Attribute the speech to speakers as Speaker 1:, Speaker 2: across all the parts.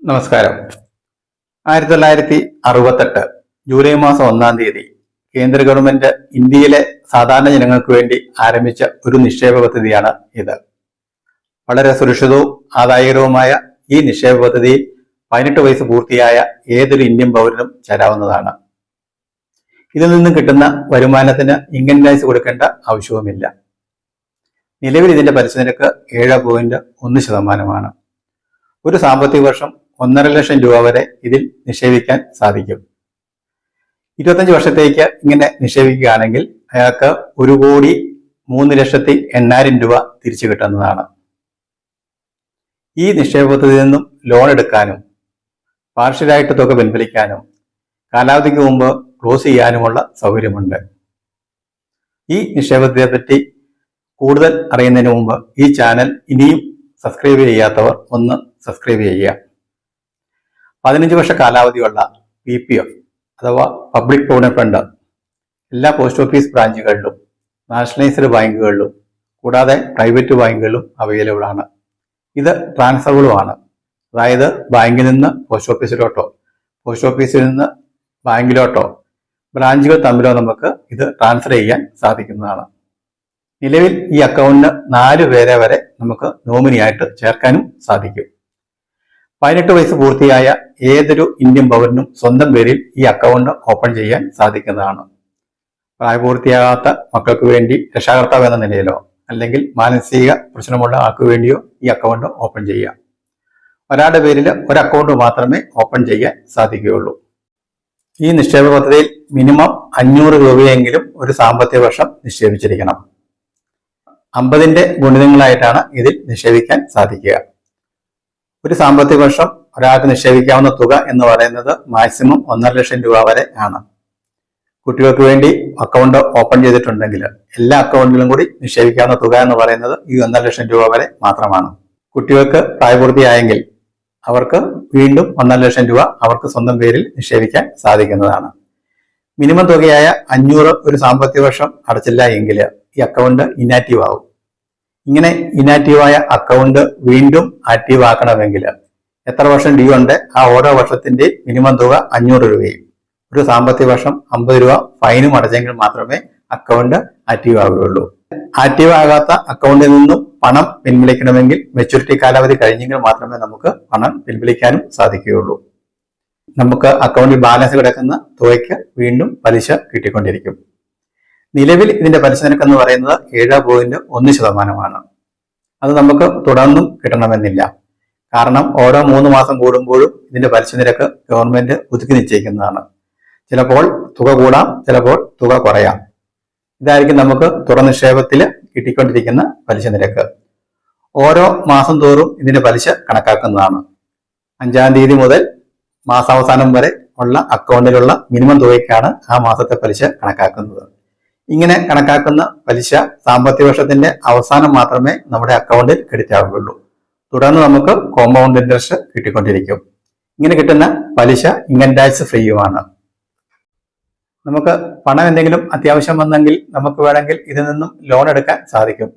Speaker 1: നമസ്കാരം. 1968 ജൂലൈ മാസം 1-ാം തീയതി കേന്ദ്ര ഗവൺമെന്റ് ഇന്ത്യയിലെ സാധാരണ ജനങ്ങൾക്ക് വേണ്ടി ആരംഭിച്ച ഒരു നിക്ഷേപ പദ്ധതിയാണ് ഇത്. വളരെ സുരക്ഷിതവും ആദായകരവുമായ ഈ നിക്ഷേപ പദ്ധതിയിൽ 18 വയസ്സ് പൂർത്തിയായ ഏതൊരു ഇന്ത്യൻ പൗരനും ചേരാവുന്നതാണ്. ഇതിൽ നിന്നും കിട്ടുന്ന വരുമാനത്തിന് ഇൻകം ടാക്സ് കൊടുക്കേണ്ട ആവശ്യവുമില്ല. നിലവിൽ ഇതിന്റെ പലിശ നിരക്ക് 7.1%. ഒരു സാമ്പത്തിക വർഷം 1.5 ലക്ഷം രൂപ വരെ ഇതിൽ നിക്ഷേപിക്കാൻ സാധിക്കും. 25 വർഷത്തേക്ക് ഇങ്ങനെ നിക്ഷേപിക്കുകയാണെങ്കിൽ അയാൾക്ക് 1,03,08,000 രൂപ തിരിച്ചു കിട്ടുന്നതാണ്. ഈ നിക്ഷേപ പദ്ധതിയിൽ നിന്നും ലോൺ എടുക്കാനും പാർഷ്യലായിട്ട് തുക പിൻവലിക്കാനും കാലാവധിക്ക് മുമ്പ് ക്ലോസ് ചെയ്യാനുമുള്ള സൗകര്യമുണ്ട്. ഈ നിക്ഷേപത്തെ പറ്റി കൂടുതൽ അറിയുന്നതിന് മുമ്പ് ഈ ചാനൽ ഇനിയും സബ്സ്ക്രൈബ് ചെയ്യാത്തവർ ഒന്ന് സബ്സ്ക്രൈബ് ചെയ്യുക. 15 വർഷ കാലാവധിയുള്ള PPF അഥവാ പബ്ലിക് പ്രൊവിഡന്റ് ഫണ്ട് എല്ലാ പോസ്റ്റ് ഓഫീസ് ബ്രാഞ്ചുകളിലും നാഷണലൈസ്ഡ് ബാങ്കുകളിലും കൂടാതെ പ്രൈവറ്റ് ബാങ്കുകളിലും അവൈലബിൾ ആണ്. ഇത് ട്രാൻസ്ഫറുകളുമാണ്. അതായത് ബാങ്കിൽ നിന്ന് പോസ്റ്റ് ഓഫീസിലോട്ടോ പോസ്റ്റ് ഓഫീസിൽ നിന്ന് ബാങ്കിലോട്ടോ ബ്രാഞ്ചുകൾ തമ്മിലോ നമുക്ക് ഇത് ട്രാൻസ്ഫർ ചെയ്യാൻ സാധിക്കുന്നതാണ്. നിലവിൽ ഈ അക്കൗണ്ടിന് 4 പേരെ വരെ നമുക്ക് നോമിനിയായിട്ട് ചേർക്കാനും സാധിക്കും. 18 വയസ്സ് പൂർത്തിയായ ഏതൊരു ഇന്ത്യൻ പൗരനും സ്വന്തം പേരിൽ ഈ അക്കൗണ്ട് ഓപ്പൺ ചെയ്യാൻ സാധിക്കുന്നതാണ്. പ്രായപൂർത്തിയാകാത്ത മക്കൾക്ക് വേണ്ടി രക്ഷാകർത്താവ് എന്ന നിലയിലോ അല്ലെങ്കിൽ മാനസിക പ്രശ്നമുള്ള ആൾക്ക് വേണ്ടിയോ ഈ അക്കൗണ്ട് ഓപ്പൺ ചെയ്യാം. ഒരാളുടെ പേരിൽ ഒരു അക്കൗണ്ട് മാത്രമേ ഓപ്പൺ ചെയ്യാൻ സാധിക്കുകയുള്ളൂ. ഈ നിക്ഷേപ പദ്ധതിയിൽ മിനിമം 500 രൂപയെങ്കിലും ഒരു സാമ്പത്തിക വർഷം നിക്ഷേപിച്ചിരിക്കണം. 50ന്റെ ഗുണിതങ്ങളായിട്ടാണ് ഇതിൽ നിക്ഷേപിക്കാൻ സാധിക്കുക. ഒരു സാമ്പത്തിക വർഷം ഒരാൾക്ക് നിക്ഷേപിക്കാവുന്ന തുക എന്ന് പറയുന്നത് മാക്സിമം 1.5 ലക്ഷം രൂപ വരെ ആണ്. കുട്ടികൾക്ക് വേണ്ടി അക്കൗണ്ട് ഓപ്പൺ ചെയ്തിട്ടുണ്ടെങ്കിൽ എല്ലാ അക്കൗണ്ടിലും കൂടി നിക്ഷേപിക്കാവുന്ന തുക എന്ന് പറയുന്നത് ഈ 1.5 ലക്ഷം രൂപ വരെ മാത്രമാണ്. കുട്ടികൾക്ക് പ്രായപൂർത്തിയായെങ്കിൽ അവർക്ക് വീണ്ടും 1.5 ലക്ഷം രൂപ അവർക്ക് സ്വന്തം പേരിൽ നിക്ഷേപിക്കാൻ സാധിക്കുന്നതാണ്. മിനിമം തുകയായ 500 ഒരു സാമ്പത്തിക വർഷം അടച്ചില്ല എങ്കിൽ ഈ അക്കൗണ്ട് ഇനാക്റ്റീവ് ആവും. ഇങ്ങനെ ഇനാക്റ്റീവായ അക്കൗണ്ട് വീണ്ടും ആക്റ്റീവ് ആക്കണമെങ്കിൽ എത്ര വർഷം ഡ്യൂ ഉണ്ട് ആ ഓരോ വർഷത്തിന്റെ മിനിമം തുക 500 രൂപയും ഒരു സാമ്പത്തിക വർഷം 50 രൂപ ഫൈനും അടച്ചെങ്കിൽ മാത്രമേ അക്കൗണ്ട് ആക്റ്റീവ് ആവുകയുള്ളൂ. ആക്റ്റീവ് ആകാത്ത അക്കൗണ്ടിൽ നിന്നും പണം പിൻവലിക്കണമെങ്കിൽ മെച്യൂരിറ്റി കാലാവധി കഴിഞ്ഞെങ്കിൽ മാത്രമേ നമുക്ക് പണം പിൻവലിക്കാനും സാധിക്കുകയുള്ളൂ. നമുക്ക് അക്കൗണ്ടിൽ ബാലൻസ് കിടക്കുന്ന തുകയ്ക്ക് വീണ്ടും പലിശ കിട്ടിക്കൊണ്ടിരിക്കും. നിലവിൽ ഇതിന്റെ പലിശ നിരക്ക് എന്ന് പറയുന്നത് 7.1%. അത് നമുക്ക് തുടർന്നും കിട്ടണമെന്നില്ല. കാരണം ഓരോ 3 മാസം കൂടുമ്പോഴും ഇതിന്റെ പലിശ നിരക്ക് ഗവൺമെന്റ് ഒതുക്കി നിശ്ചയിക്കുന്നതാണ്. ചിലപ്പോൾ തുക കൂടാം, ചിലപ്പോൾ തുക കുറയാം. ഇതായിരിക്കും നമുക്ക് തുടർ നിക്ഷേപത്തിൽ കിട്ടിക്കൊണ്ടിരിക്കുന്ന പലിശ നിരക്ക്. ഓരോ മാസം തോറും ഇതിന്റെ പലിശ കണക്കാക്കുന്നതാണ്. 5-ാം തീയതി മുതൽ മാസാവസാനം വരെ ഉള്ള അക്കൗണ്ടിലുള്ള മിനിമം തുകയ്ക്കാണ് ആ മാസത്തെ പലിശ കണക്കാക്കുന്നത്. ഇങ്ങനെ കണക്കാക്കുന്ന പലിശ സാമ്പത്തിക വർഷത്തിന്റെ അവസാനം മാത്രമേ നമ്മുടെ അക്കൗണ്ടിൽ ക്രെഡിറ്റ് ആവുകയുള്ളൂ. തുടർന്ന് നമുക്ക് കോമ്പൗണ്ട് ഇൻട്രസ്റ്റ് കിട്ടിക്കൊണ്ടിരിക്കും. ഇങ്ങനെ കിട്ടുന്ന പലിശ ഇൻകം ടാക്സ് ഫ്രീയുമാണ്. നമുക്ക് പണം എന്തെങ്കിലും അത്യാവശ്യം വന്നെങ്കിൽ നമുക്ക് വേണമെങ്കിൽ ഇതിൽ നിന്നും ലോൺ എടുക്കാൻ സാധിക്കും.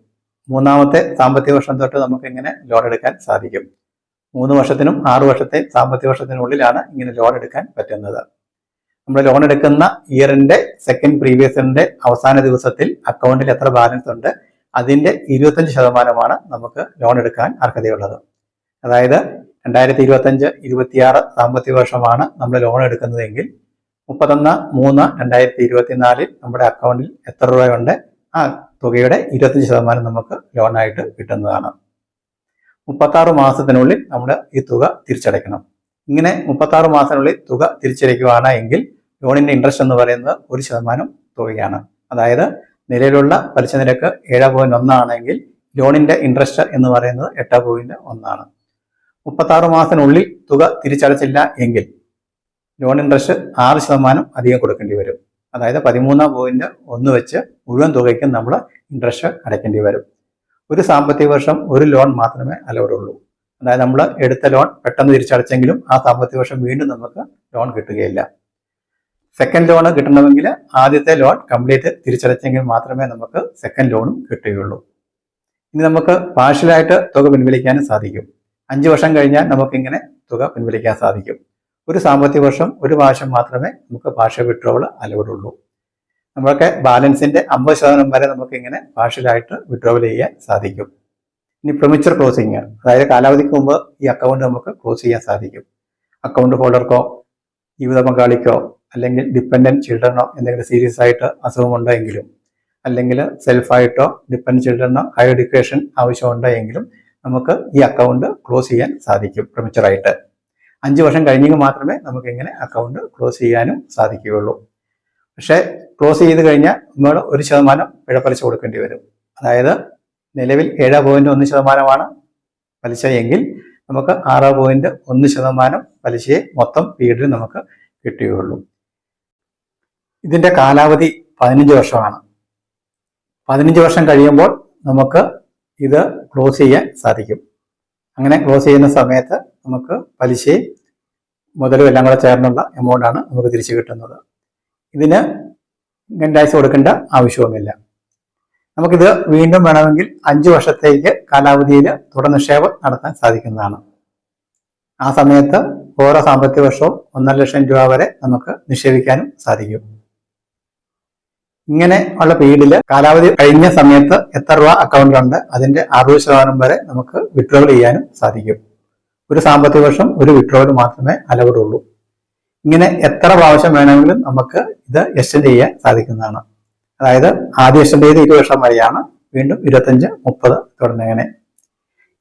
Speaker 1: 3-ാമത്തെ സാമ്പത്തിക വർഷം തൊട്ട് നമുക്ക് ഇങ്ങനെ ലോൺ എടുക്കാൻ സാധിക്കും. 3 വർഷത്തിനും 6 വർഷത്തെ സാമ്പത്തിക വർഷത്തിനുള്ളിലാണ് ഇങ്ങനെ ലോൺ എടുക്കാൻ പറ്റുന്നത്. നമ്മൾ ലോൺ എടുക്കുന്ന ഇയറിന്റെ സെക്കൻഡ് പ്രീവിയസ് ഇയറിന്റെ അവസാന ദിവസത്തിൽ അക്കൗണ്ടിൽ എത്ര ബാലൻസ് ഉണ്ട് അതിന്റെ 25% നമുക്ക് ലോൺ എടുക്കാൻ അർഹതയുള്ളത്. അതായത് 2025-26 സാമ്പത്തിക വർഷമാണ് നമ്മൾ ലോൺ എടുക്കുന്നതെങ്കിൽ 31/3/2024 നമ്മുടെ അക്കൗണ്ടിൽ എത്ര രൂപയുണ്ട് ആ തുകയുടെ 25% നമുക്ക് ലോണായിട്ട് കിട്ടുന്നതാണ്. 36 മാസത്തിനുള്ളിൽ നമ്മൾ ഈ തുക തിരിച്ചടയ്ക്കണം. ഇങ്ങനെ 36 മാസത്തിനുള്ളിൽ തുക തിരിച്ചടയ്ക്കുകയാണ് എങ്കിൽ ലോണിന്റെ ഇൻട്രസ്റ്റ് എന്ന് പറയുന്നത് 1% തുകയാണ്. അതായത് നിലവിലുള്ള പലിശ നിരക്ക് 7.1 ആണെങ്കിൽ ലോണിന്റെ ഇൻട്രസ്റ്റ് എന്ന് പറയുന്നത് 8.1. 36 മാസത്തിനുള്ളിൽ തുക തിരിച്ചടച്ചില്ല എങ്കിൽ ലോൺ ഇൻട്രസ്റ്റ് 6% അധികം കൊടുക്കേണ്ടി വരും. അതായത് 13.1 വെച്ച് മുഴുവൻ തുകയ്ക്കും നമ്മൾ ഇൻട്രസ്റ്റ് അടയ്ക്കേണ്ടി വരും. ഒരു സാമ്പത്തിക വർഷം ഒരു ലോൺ മാത്രമേ അലൗഡ് ഉള്ളൂ. അതായത് നമ്മൾ എടുത്ത ലോൺ പെട്ടെന്ന് തിരിച്ചടച്ചെങ്കിലും ആ സാമ്പത്തിക വർഷം വീണ്ടും നമുക്ക് ലോൺ കിട്ടുകയില്ല. സെക്കൻഡ് ലോൺ കിട്ടണമെങ്കിൽ ആദ്യത്തെ ലോൺ കംപ്ലീറ്റ് തിരിച്ചടച്ചെങ്കിൽ മാത്രമേ നമുക്ക് സെക്കൻഡ് ലോണും കിട്ടുകയുള്ളൂ. ഇനി നമുക്ക് പാർഷ്യലായിട്ട് തുക പിൻവലിക്കാനും സാധിക്കും. 5 വർഷം കഴിഞ്ഞാൽ നമുക്കിങ്ങനെ തുക പിൻവലിക്കാൻ സാധിക്കും. ഒരു സാമ്പത്തിക വർഷം ഒരു പ്രാവശ്യം മാത്രമേ നമുക്ക് പാർഷ്യൽ വിഡ്രോവൽ അലൗഡ് ഉള്ളൂ. നമ്മളൊക്കെ ബാലൻസിന്റെ 50% വരെ നമുക്ക് ഇങ്ങനെ പാർഷ്യലായിട്ട് വിഡ്രോവൽ ചെയ്യാൻ സാധിക്കും. ഇനി പ്രിമച്വർ ക്ലോസിങ്, അതായത് കാലാവധിക്ക് മുമ്പ് ഈ അക്കൗണ്ട് നമുക്ക് ക്ലോസ് ചെയ്യാൻ സാധിക്കും. അക്കൗണ്ട് ഹോൾഡർക്കോ ജീവിത പങ്കാളിക്കോ അല്ലെങ്കിൽ ഡിപ്പെൻഡന്റ് ചിൽഡ്രനോ എന്തെങ്കിലും സീരിയസ് ആയിട്ട് അസുഖമുണ്ടെങ്കിലും അല്ലെങ്കിൽ സെൽഫായിട്ടോ ഡിപ്പെൻഡന്റ് ചിൽഡ്രനോ ഹയർ എഡ്യൂക്കേഷൻ ആവശ്യമുണ്ടെങ്കിലും നമുക്ക് ഈ അക്കൗണ്ട് ക്ലോസ് ചെയ്യാൻ സാധിക്കും പ്രിമച്വറായിട്ട്. 5 വർഷം കഴിഞ്ഞെങ്കിൽ മാത്രമേ നമുക്ക് ഇങ്ങനെ അക്കൗണ്ട് ക്ലോസ് ചെയ്യാനും സാധിക്കുകയുള്ളൂ. പക്ഷേ ക്ലോസ് ചെയ്ത് കഴിഞ്ഞാൽ നമ്മൾ 1% പിഴപ്പലിശ കൊടുക്കേണ്ടി വരും. അതായത് നിലവിൽ 7.1% പലിശ എങ്കിൽ നമുക്ക് 6.1% പലിശയെ മൊത്തം പീരീഡിൽ നമുക്ക് കിട്ടുകയുള്ളൂ. ഇതിന്റെ കാലാവധി 15 വർഷമാണ്. 15 വർഷം കഴിയുമ്പോൾ നമുക്ക് ഇത് ക്ലോസ് ചെയ്യാൻ സാധിക്കും. അങ്ങനെ ക്ലോസ് ചെയ്യുന്ന സമയത്ത് നമുക്ക് പലിശയും മുതലും എല്ലാം കൂടെ ചേർന്നുള്ള എമൗണ്ടാണ് നമുക്ക് തിരിച്ചു കിട്ടുന്നത്. ഇതിന് ഇൻകം ടാക്സ് കൊടുക്കേണ്ട ആവശ്യവുമില്ല. നമുക്കിത് വീണ്ടും വേണമെങ്കിൽ 5 വർഷത്തേക്ക് കാലാവധിയിൽ തുടർ നിക്ഷേപം നടത്താൻ സാധിക്കുന്നതാണ്. ആ സമയത്ത് ഓരോ സാമ്പത്തിക വർഷവും 1.5 ലക്ഷം രൂപ വരെ നമുക്ക് നിക്ഷേപിക്കാനും സാധിക്കും. ഇങ്ങനെ ഉള്ള പീരീഡിൽ കാലാവധി കഴിഞ്ഞ സമയത്ത് എത്ര രൂപ അക്കൗണ്ടിലുണ്ട് അതിന്റെ 60% വരെ നമുക്ക് വിഡ്രോവൽ ചെയ്യാനും സാധിക്കും. ഒരു സാമ്പത്തിക വർഷം ഒരു വിഡ്രോവൽ മാത്രമേ അലൗഡ് ഉള്ളൂ. ഇങ്ങനെ എത്ര പ്രാവശ്യം വേണമെങ്കിലും നമുക്ക് ഇത് എക്സ്റ്റെൻഡ് ചെയ്യാൻ സാധിക്കുന്നതാണ്. അതായത് ആദ്യം എക്സ്റ്റെൻഡ് ചെയ്ത് 20 വർഷം വരെയാണ്, വീണ്ടും 25, 30 തുടങ്ങിയങ്ങനെ.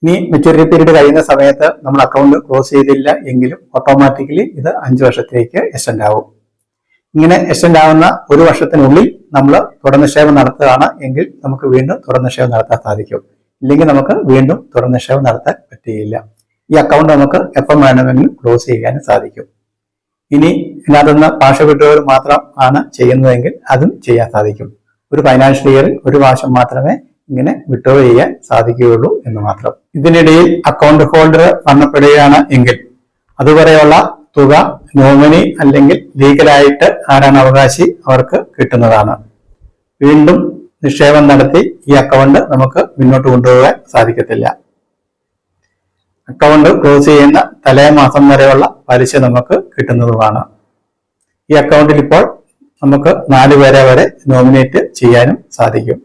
Speaker 1: ഇനി മെച്യൂരിറ്റി പീരീഡ് കഴിയുന്ന സമയത്ത് നമ്മൾ അക്കൗണ്ട് ക്ലോസ് ചെയ്തില്ല എങ്കിലും ഓട്ടോമാറ്റിക്കലി ഇത് 5 വർഷത്തേക്ക് എക്സ്റ്റെൻഡ് ആവും. ഇങ്ങനെ എക്സ്റ്റെൻഡ് ആവുന്ന ഒരു വർഷത്തിനുള്ളിൽ നമ്മൾ തുടർ നിക്ഷേപം നടത്തുകയാണ് എങ്കിൽ നമുക്ക് വീണ്ടും തുടർ നിക്ഷേപം നടത്താൻ സാധിക്കും. ഇല്ലെങ്കിൽ നമുക്ക് വീണ്ടും തുടർ നിക്ഷേപം നടത്താൻ പറ്റുകയില്ല. ഈ അക്കൗണ്ട് നമുക്ക് എപ്പം വേണമെങ്കിലും ക്ലോസ് ചെയ്യാനും സാധിക്കും. ഇനി ഇതിനകത്തുനിന്ന് പാർഷ്യൽ വിഡ്രോവൽ മാത്രം ആണ് ചെയ്യുന്നതെങ്കിൽ അതും ചെയ്യാൻ സാധിക്കും. ഒരു ഫൈനാൻഷ്യൽ ഇയറിൽ ഒരു പ്രാവശ്യം മാത്രമേ ഇങ്ങനെ വിഡ്രോവൽ ചെയ്യാൻ സാധിക്കുകയുള്ളൂ എന്ന് മാത്രം. ഇതിനിടയിൽ അക്കൗണ്ട് ഹോൾഡർ മരണപ്പെടുകയാണ് എങ്കിൽ അതുവരെയുള്ള തുക നോമിനി അല്ലെങ്കിൽ ലീഗലായിട്ട് ആരാണ് അവകാശി അവർക്ക് കിട്ടുന്നതാണ്. വീണ്ടും നിക്ഷേപം നടത്തി ഈ അക്കൗണ്ട് നമുക്ക് മുന്നോട്ട് കൊണ്ടുപോകാൻ സാധിക്കത്തില്ല. അക്കൗണ്ട് ക്ലോസ് ചെയ്യുന്ന തലേ മാസം വരെയുള്ള പലിശ നമുക്ക് കിട്ടുന്നതുമാണ്. ഈ അക്കൗണ്ടിൽ ഇപ്പോൾ നമുക്ക് 4 പേരെ വരെ നോമിനേറ്റ് ചെയ്യാനും സാധിക്കും.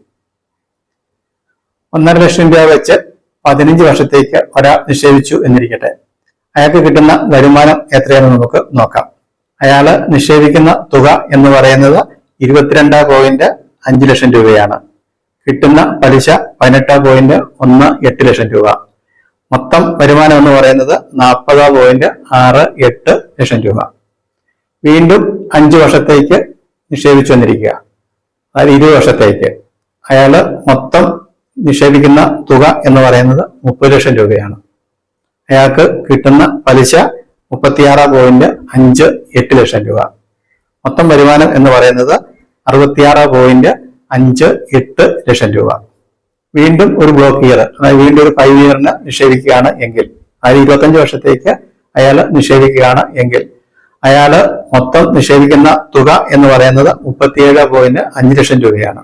Speaker 1: 1.5 ലക്ഷം രൂപ വെച്ച് 15 വർഷത്തേക്ക് ഒരാൾ നിക്ഷേപിച്ചു എന്നിരിക്കട്ടെ. അയാൾക്ക് കിട്ടുന്ന വരുമാനം എത്രയാണെന്ന് നമുക്ക് നോക്കാം. അയാള് നിക്ഷേപിക്കുന്ന തുക എന്ന് പറയുന്നത് 22.5 ലക്ഷം രൂപയാണ്. കിട്ടുന്ന പലിശ 18.18 ലക്ഷം രൂപ. മൊത്തം വരുമാനം എന്ന് പറയുന്നത് 40.68 ലക്ഷം രൂപ. വീണ്ടും 5 വർഷത്തേക്ക് നിക്ഷേപിച്ചു വന്നിരിക്കുക, അതായത് 20 വർഷത്തേക്ക് അയാള് മൊത്തം നിക്ഷേപിക്കുന്ന തുക എന്ന് പറയുന്നത് 30 ലക്ഷം രൂപയാണ്. അയാൾക്ക് കിട്ടുന്ന പലിശ 36.58 ലക്ഷം രൂപ. മൊത്തം വരുമാനം എന്ന് പറയുന്നത് 66.58 ലക്ഷം രൂപ. വീണ്ടും ഒരു ബ്ലോക്ക് ഇയർ, അതായത് വീണ്ടും ഒരു 5 ഇയറിന് നിക്ഷേപിക്കുകയാണ് എങ്കിൽ, അതായത് 25 വർഷത്തേക്ക് അയാൾ നിക്ഷേപിക്കുകയാണ് എങ്കിൽ അയാള് മൊത്തം നിക്ഷേപിക്കുന്ന തുക എന്ന് പറയുന്നത് 37.5 ലക്ഷം രൂപയാണ്.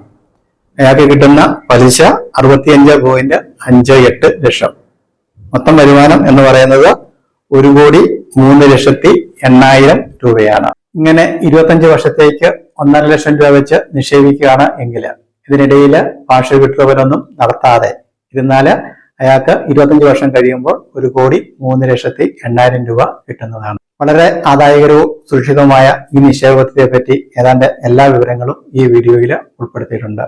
Speaker 1: അയാൾക്ക് കിട്ടുന്ന പലിശ 65.58 ലക്ഷം. മൊത്തം വരുമാനം എന്ന് പറയുന്നത് 1,03,80,000 രൂപയാണ്. ഇങ്ങനെ 25 വർഷത്തേക്ക് 1.5 ലക്ഷം രൂപ വെച്ച് നിക്ഷേപിക്കുകയാണ് എങ്കിൽ ഇതിനിടയിൽ പാർഷ്യൽ വിഡ്രോവലൊന്നും നടത്താതെ ഇരുന്നാല് അയാൾക്ക് 25 വർഷം കഴിയുമ്പോൾ 1,03,80,000 രൂപ കിട്ടുന്നതാണ്. വളരെ ആദായകരവും സുരക്ഷിതവുമായ ഈ നിക്ഷേപ പദ്ധതിയെ പറ്റി ഏതാണ്ട് എല്ലാ വിവരങ്ങളും ഈ വീഡിയോയിൽ ഉൾപ്പെടുത്തിയിട്ടുണ്ട്.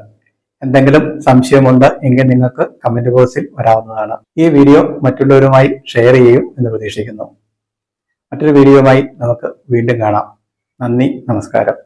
Speaker 1: എന്തെങ്കിലും സംശയമുണ്ട് എങ്കിൽ നിങ്ങൾക്ക് കമന്റ് ബോക്സിൽ വരാവുന്നതാണ്. ഈ വീഡിയോ മറ്റുള്ളവരുമായി ഷെയർ ചെയ്യും എന്ന് പ്രതീക്ഷിക്കുന്നു. മറ്റൊരു വീഡിയോയുമായി നമുക്ക് വീണ്ടും കാണാം. നന്ദി, നമസ്കാരം.